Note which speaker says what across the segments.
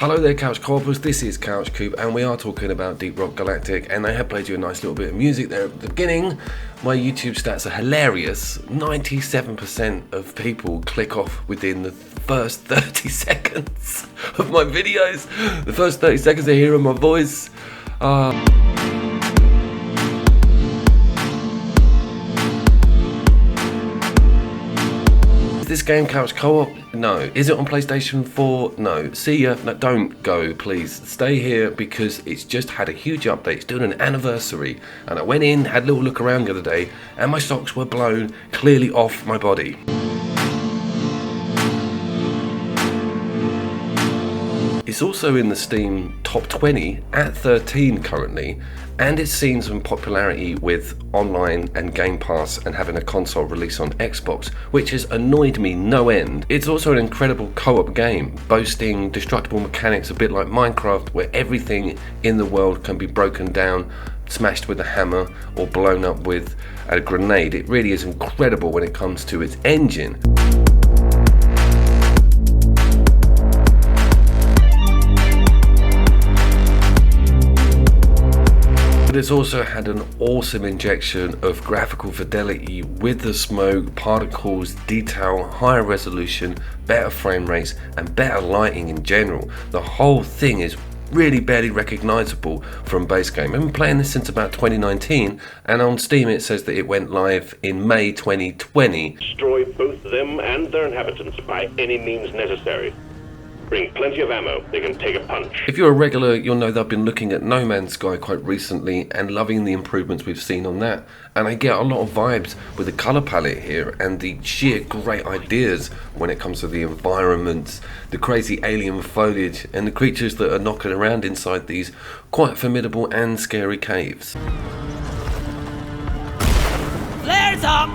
Speaker 1: Hello there Couch Co-opers, this is Couch Coop and we are talking about Deep Rock Galactic, and I have played you a nice little bit of music there at the beginning. My YouTube stats are hilarious. 97% of people click off within the first 30 seconds of my videos. The first 30 seconds they hear my voice. Is this game couch co-op? No. Is it on PlayStation 4? No. See ya. No, don't go, please. Stay here because it's just had a huge update. It's doing an anniversary. And I went in, had a little look around the other day, and my socks were blown clearly off my body. It's also in the Steam top 20 at 13 currently, and it's seen some popularity with online and Game Pass and having a console release on Xbox, which has annoyed me no end. It's also an incredible co-op game, boasting destructible mechanics a bit like Minecraft, where everything in the world can be broken down, smashed with a hammer, or blown up with a grenade. It really is incredible when it comes to its engine. But it's also had an awesome injection of graphical fidelity with the smoke, particles, detail, higher resolution, better frame rates, and better lighting in general. The whole thing is really barely recognizable from base game. I've been playing this since about 2019, and on Steam it says that it went live in May 2020.
Speaker 2: Destroy both them and their inhabitants by any means necessary. Bring plenty of ammo, they can take a punch.
Speaker 1: If you're a regular, you'll know that I've been looking at No Man's Sky quite recently and loving the improvements we've seen on that. And I get a lot of vibes with the colour palette here and the sheer great ideas when it comes to the environments, the crazy alien foliage, and the creatures that are knocking around inside these quite formidable and scary caves.
Speaker 3: Flares up!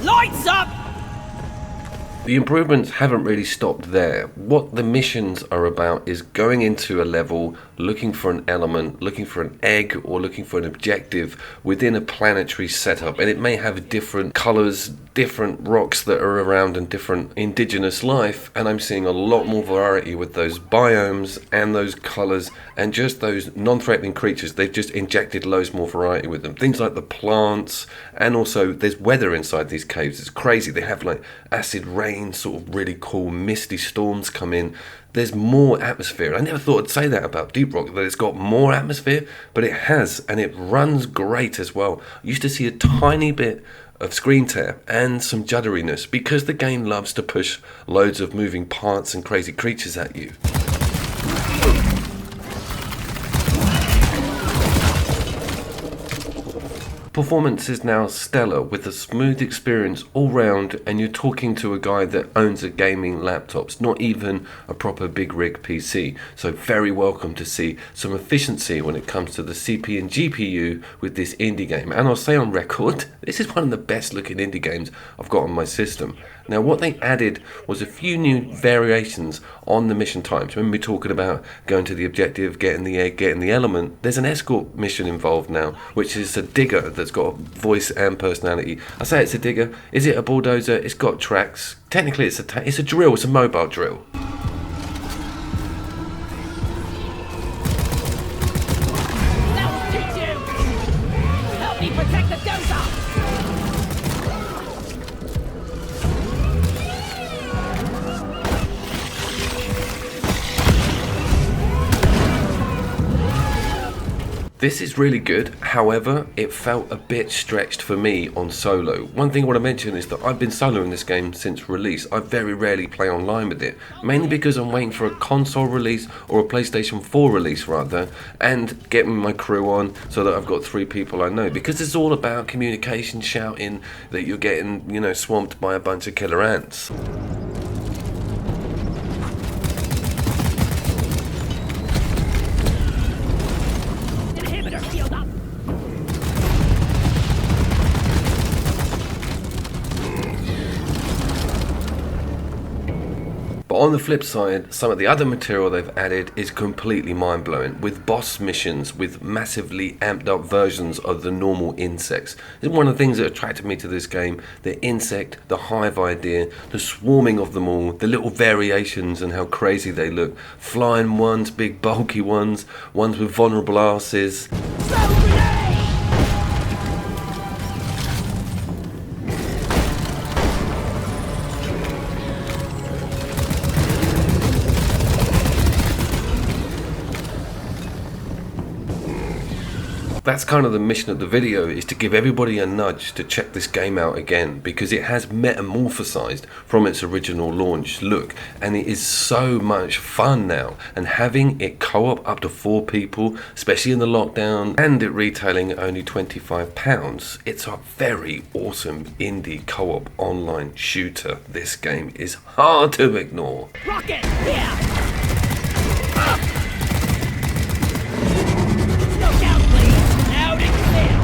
Speaker 3: Lights up!
Speaker 1: The improvements haven't really stopped there. What the missions are about is going into a level, looking for an element, looking for an egg, or looking for an objective within a planetary setup. And it may have different colours, different rocks that are around, and different indigenous life. And I'm seeing a lot more variety with those biomes and those colours and just those non-threatening creatures. They've just injected loads more variety with them. Things like the plants, and also there's weather inside these caves. It's crazy. They have like acid rain, sort of really cool misty storms come in. There's more atmosphere. I never thought I'd say that about Deep Rock, that it's got more atmosphere, but it has, and it runs great as well. I used to see a tiny bit of screen tear and some judderiness because the game loves to push loads of moving parts and crazy creatures at you. Performance is now stellar with a smooth experience all round, and you're talking to a guy that owns a gaming laptop. It's not even a proper big rig PC, so very welcome to see some efficiency when it comes to the CPU and GPU with this indie game. And I'll say on record, this is one of the best looking indie games I've got on my system. Now what they added was a few new variations on the mission times. When we're talking about going to the objective, getting the egg, getting the element, there's an escort mission involved now, which is a digger that's got a voice and personality. I say it's a digger. Is it a bulldozer? It's got tracks. Technically it's a drill, it's a mobile drill.
Speaker 3: That'll teach you! Help me protect the dozer!
Speaker 1: This is really good, however, it felt a bit stretched for me on solo. One thing I want to mention is that I've been soloing this game since release. I very rarely play online with it, mainly because I'm waiting for a console release, or a PlayStation 4 release rather, and getting my crew on so that I've got 3 people I know. Because it's all about communication, shouting that you're getting, swamped by a bunch of killer ants. on the flip side, some of the other material they've added is completely mind-blowing, with boss missions with massively amped up versions of the normal insects. This is one of the things that attracted me to this game: the insect, the hive idea, the swarming of them all, the little variations and how crazy they look. Flying ones, big bulky ones, ones with vulnerable asses. That's kind of the mission of the video, is to give everybody a nudge to check this game out again, because it has metamorphosized from its original launch look, and it is so much fun now. And having it co-op up to 4 people, especially in the lockdown, and it retailing at only £25, it's a very awesome indie co-op online shooter. This game is hard to ignore.
Speaker 3: Rocket! Yeah! Slow down, please! Out and clear!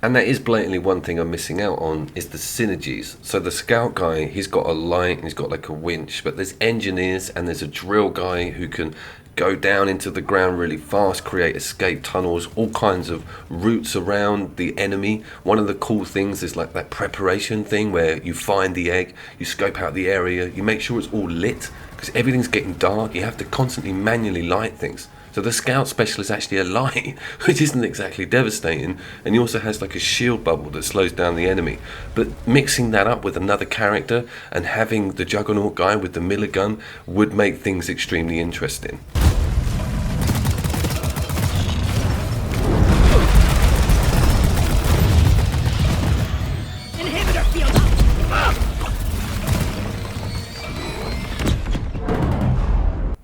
Speaker 1: And that is blatantly one thing I'm missing out on, is the synergies. So the scout guy, he's got a light and he's got like a winch, but there's engineers and there's a drill guy who can go down into the ground really fast, create escape tunnels, all kinds of routes around the enemy. One of the cool things is like that preparation thing where you find the egg, you scope out the area, you make sure it's all lit, because everything's getting dark. You have to constantly manually light things. So the scout special is actually a light, which isn't exactly devastating, and he also has like a shield bubble that slows down the enemy. But mixing that up with another character and having the juggernaut guy with the Miller gun would make things extremely interesting.
Speaker 3: Inhibitor field up!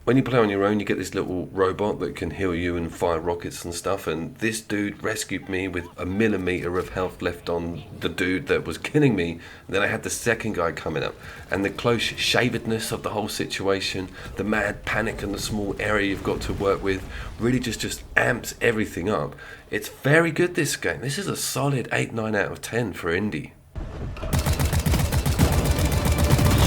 Speaker 1: When you play on your own, you get this little robot that can heal you and fire rockets and stuff, and this dude rescued me with a millimeter of health left on the dude that was killing me. And then I had the second guy coming up, and the close shavedness of the whole situation, the mad panic and the small area you've got to work with, really just amps everything up. It's very good, this game. This is a solid 8-9 out of 10 for indie.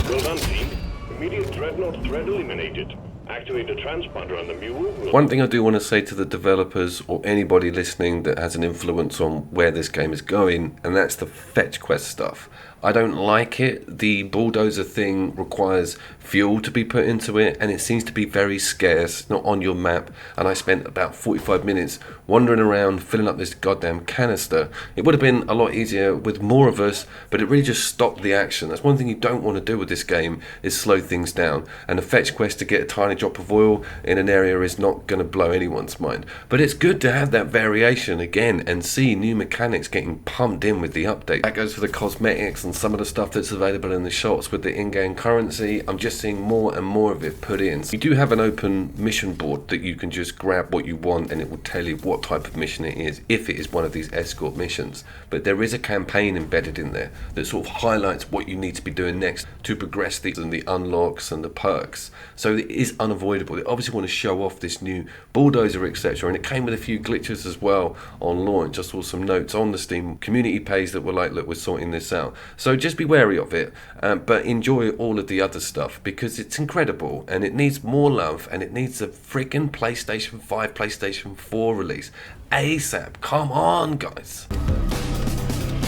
Speaker 2: Well done, team. Immediate dreadnought threat eliminated. Activate the transponder on the mule.
Speaker 1: One thing I do want to say to the developers or anybody listening that has an influence on where this game is going, and that's the fetch quest stuff. I don't like it. The bulldozer thing requires fuel to be put into it, and it seems to be very scarce, not on your map. And I spent about 45 minutes wandering around filling up this goddamn canister. It would have been a lot easier with more of us, but it really just stopped the action. That's one thing you don't want to do with this game, is slow things down. And a fetch quest to get a tiny drop of oil in an area is not going to blow anyone's mind. But it's good to have that variation again and see new mechanics getting pumped in with the update. That goes for the cosmetics and some of the stuff that's available in the shops with the in-game currency. I'm just seeing more and more of it put in. You do have an open mission board that you can just grab what you want, and it will tell you what type of mission it is, if it is one of these escort missions. But there is a campaign embedded in there that sort of highlights what you need to be doing next to progress these and the unlocks and the perks. So it is unavoidable. They obviously want to show off this new bulldozer, etc. And it came with a few glitches as well on launch. I saw some notes on the Steam community page that were like, look, we're sorting this out. So just be wary of it, but enjoy all of the other stuff, because it's incredible and it needs more love, and it needs a freaking PlayStation 5, PlayStation 4 release ASAP. Come on, guys.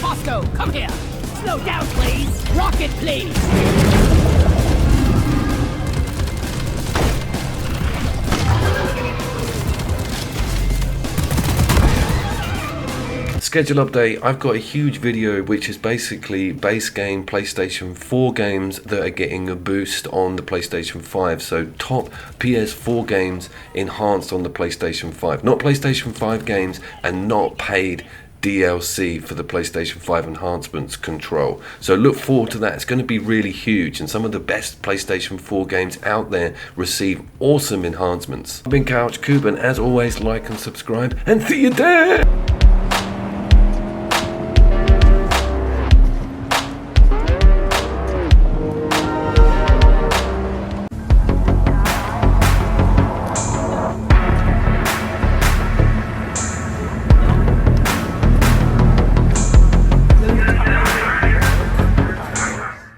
Speaker 3: Bosco, come here! Slow down, please! Rocket, please!
Speaker 1: Schedule update. I've got a huge video which is basically base game PlayStation 4 games that are getting a boost on the PlayStation 5. So top PS4 games enhanced on the PlayStation 5. Not PlayStation 5 games and not paid DLC for the PlayStation 5 enhancements control. So look forward to that. It's going to be really huge, and some of the best PlayStation 4 games out there receive awesome enhancements. I've been Couch Cube, and as always, like and subscribe, and see you there!